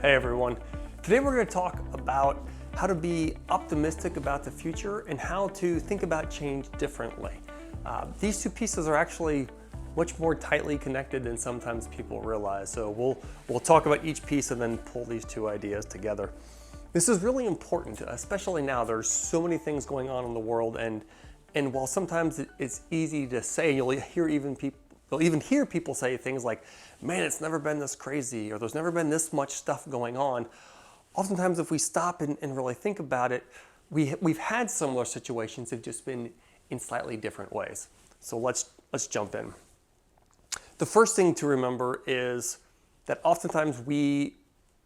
Hey everyone. Today we're going to talk about how to be optimistic about the future and how to think about change differently. These two pieces are actually much more tightly connected than sometimes people realize. So we'll talk about each piece and then pull these two ideas together. This is really important, especially now. There's so many things going on in the world, and while sometimes it's easy to say, you'll even hear people say things like, man, it's never been this crazy, or there's never been this much stuff going on. Oftentimes, if we stop and really think about it, we've had similar situations, they've just been in slightly different ways. So let's jump in. The first thing to remember is that oftentimes we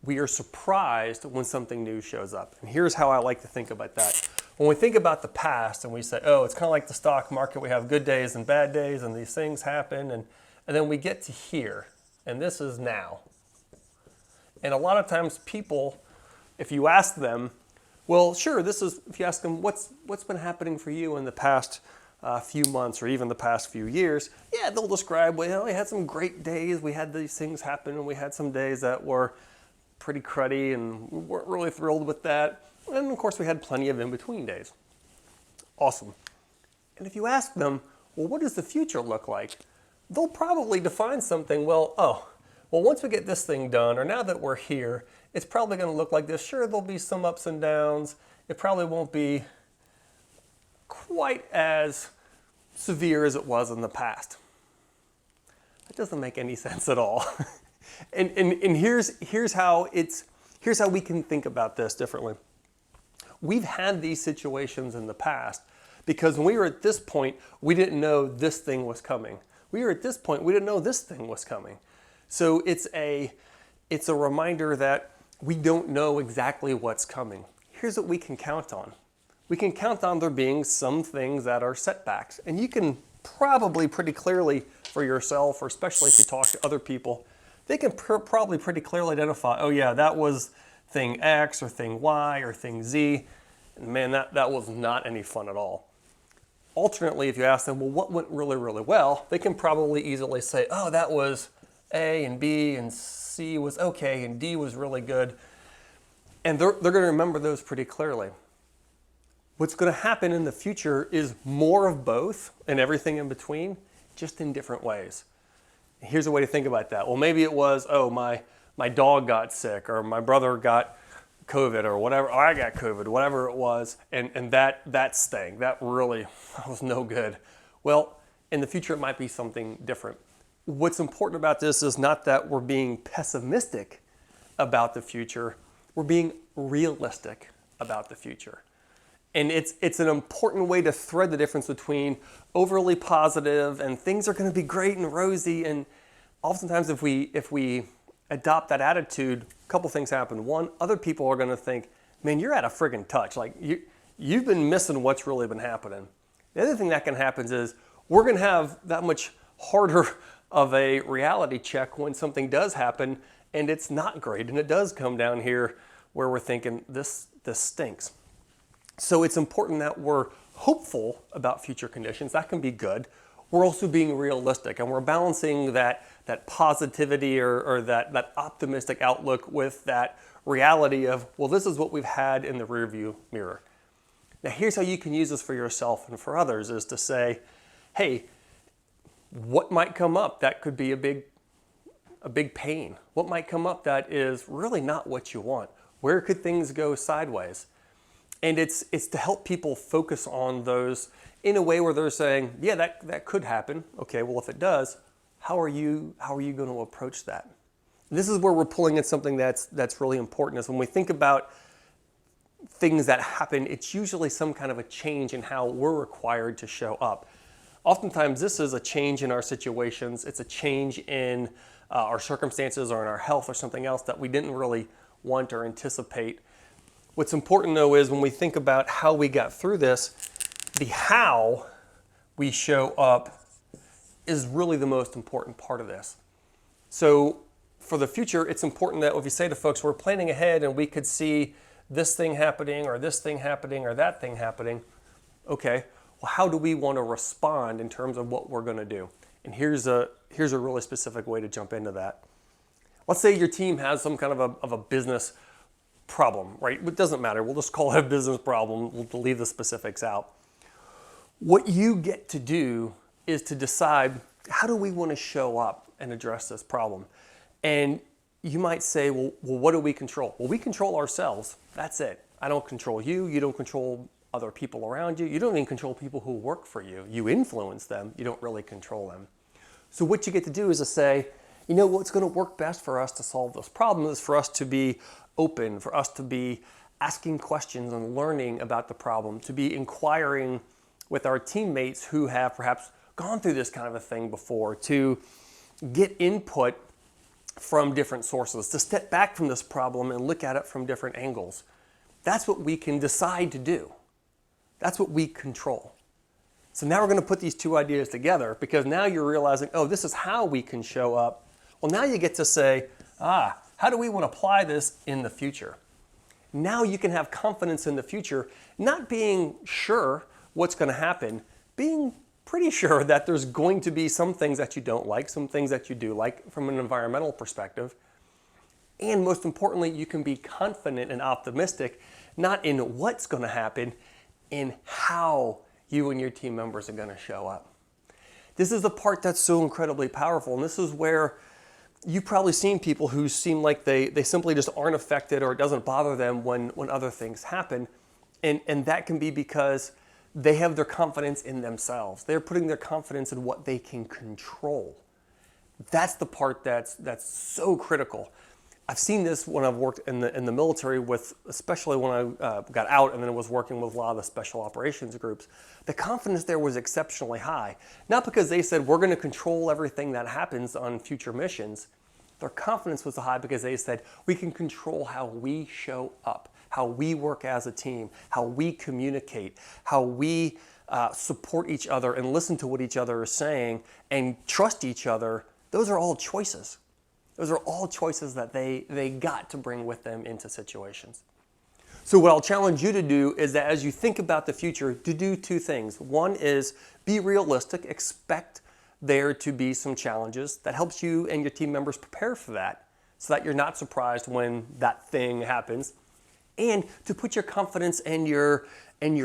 are surprised when something new shows up. And here's how I like to think about that. When we think about the past and we say, oh, it's kind of like the stock market, we have good days and bad days and these things happen, and then we get to here, and this is now. And a lot of times people, if you ask them, well, sure, if you ask them, what's been happening for you in the past few months or even the past few years, yeah, they'll describe, well, we had some great days, we had these things happen, and we had some days that were pretty cruddy and we weren't really thrilled with that. And of course, we had plenty of in-between days. Awesome. And if you ask them, well, what does the future look like? They'll probably define something, well, once we get this thing done, or now that we're here, it's probably going to look like this. Sure, there'll be some ups and downs. It probably won't be quite as severe as it was in the past. That doesn't make any sense at all. and here's how we can think about this differently. We've had these situations in the past because when we were at this point, we didn't know this thing was coming. We were at this point, we didn't know this thing was coming. So it's a reminder that we don't know exactly what's coming. Here's what we can count on. We can count on there being some things that are setbacks. And you can probably pretty clearly for yourself, or especially if you talk to other people, they can probably pretty clearly identify, oh yeah, that was thing X or thing Y or thing Z. And man, that was not any fun at all. Alternately, if you ask them, well, what went really, really well? They can probably easily say, oh, that was A and B and C was okay and D was really good. And they're going to remember those pretty clearly. What's going to happen in the future is more of both and everything in between, just in different ways. Here's a way to think about that. Well, maybe it was, oh, my dog got sick, or my brother got COVID, or whatever, or I got COVID, whatever it was, and that stung. That was no good. Well, in the future, it might be something different. What's important about this is not that we're being pessimistic about the future, we're being realistic about the future. And it's an important way to thread the difference between overly positive and things are going to be great and rosy. And oftentimes if we adopt that attitude, a couple things happen. One, other people are going to think, man, you're out of friggin' touch. Like you've been missing what's really been happening. The other thing that can happen is we're going to have that much harder of a reality check when something does happen and it's not great and it does come down here where we're thinking this stinks. So it's important that we're hopeful about future conditions. That can be good. We're also being realistic, and we're balancing that positivity or that optimistic outlook with that reality of, well, this is what we've had in the rearview mirror. Now, here's how you can use this for yourself and for others, is to say, hey, what might come up that could be a big pain? What might come up that is really not what you want? Where could things go sideways? And it's to help people focus on those in a way where they're saying, yeah, that could happen. Okay, well, if it does, how are you going to approach that? This is where we're pulling in something that's really important, is when we think about things that happen, it's usually some kind of a change in how we're required to show up. Oftentimes, this is a change in our situations. It's a change in our circumstances or in our health or something else that we didn't really want or anticipate. What's important, though, is when we think about how we got through this, the how we show up is really the most important part of this. So for the future, it's important that if you say to folks, we're planning ahead and we could see this thing happening or this thing happening or that thing happening, okay, well, how do we want to respond in terms of what we're going to do? And here's a really specific way to jump into that. Let's say your team has some kind of a business problem, right? It doesn't matter. We'll just call it a business problem. We'll leave the specifics out. What you get to do is to decide, how do we want to show up and address this problem? And you might say, well, what do we control? Well, we control ourselves. That's it. I don't control you. You don't control other people around you. You don't even control people who work for you. You influence them. You don't really control them. So what you get to do is to say, you know, what's going to work best for us to solve this problem is for us to be open, for us to be asking questions and learning about the problem, to be inquiring with our teammates who have perhaps gone through this kind of a thing before, to get input from different sources, to step back from this problem and look at it from different angles. That's what we can decide to do. That's what we control. So now we're going to put these two ideas together, because now you're realizing, oh, this is how we can show up. Well, now you get to say, how do we want to apply this in the future? Now you can have confidence in the future, not being sure what's going to happen, being pretty sure that there's going to be some things that you don't like, some things that you do like from an environmental perspective. And most importantly, you can be confident and optimistic, not in what's going to happen, in how you and your team members are going to show up. This is the part that's so incredibly powerful, and this is where you've probably seen people who seem like they simply just aren't affected, or it doesn't bother them when other things happen. And that can be because they have their confidence in themselves. They're putting their confidence in what they can control. That's the part that's so critical. I've seen this when I've worked in the military, with, especially when I got out and then was working with a lot of the special operations groups. The confidence there was exceptionally high. Not because they said, we're going to control everything that happens on future missions. Their confidence was high because they said, we can control how we show up, how we work as a team, how we communicate, how we support each other and listen to what each other is saying and trust each other. Those are all choices. Those are all choices that they got to bring with them into situations. So what I'll challenge you to do is that as you think about the future, to do two things. One is be realistic, expect there to be some challenges. That helps you and your team members prepare for that, so that you're not surprised when that thing happens. And to put your confidence and your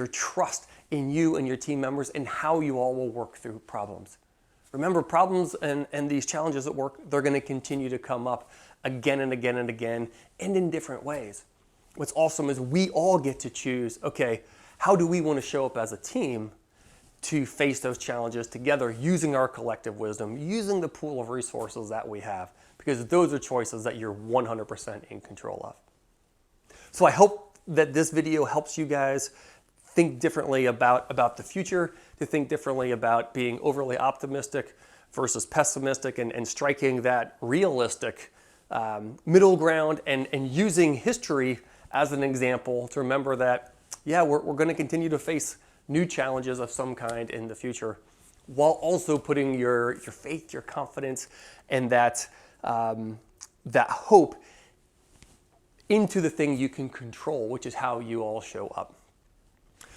trust in you and your team members and how you all will work through problems. Remember, problems and these challenges at work, they're going to continue to come up again and again and again, and in different ways. What's awesome is we all get to choose, okay, how do we want to show up as a team to face those challenges together, using our collective wisdom, using the pool of resources that we have, because those are choices that you're 100% in control of. So I hope that this video helps you guys think differently about the future, to think differently about being overly optimistic versus pessimistic, and striking that realistic middle ground, and using history as an example to remember that, yeah, we're going to continue to face new challenges of some kind in the future, while also putting your faith, your confidence, and that hope into the thing you can control, which is how you all show up.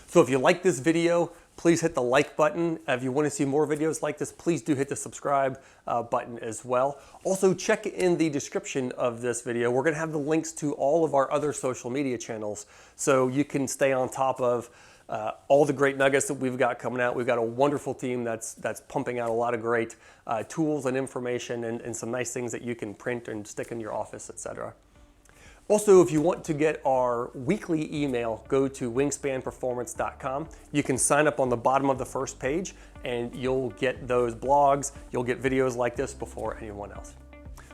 So if you like this video, please hit the like button. If you want to see more videos like this, please do hit the subscribe button as well. Also, check in the description of this video. We're going to have the links to all of our other social media channels, so you can stay on top of all the great nuggets that we've got coming out. We've got a wonderful team that's pumping out a lot of great tools and information, and some nice things that you can print and stick in your office, etc. Also, if you want to get our weekly email, go to wingspanperformance.com. You can sign up on the bottom of the first page, and you'll get those blogs. You'll get videos like this before anyone else.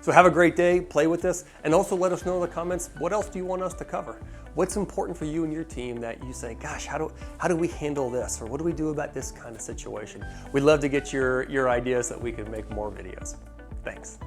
So have a great day, play with this, and also let us know in the comments, what else do you want us to cover? What's important for you and your team that you say, gosh, how do we handle this? Or what do we do about this kind of situation? We'd love to get your ideas so that we can make more videos. Thanks.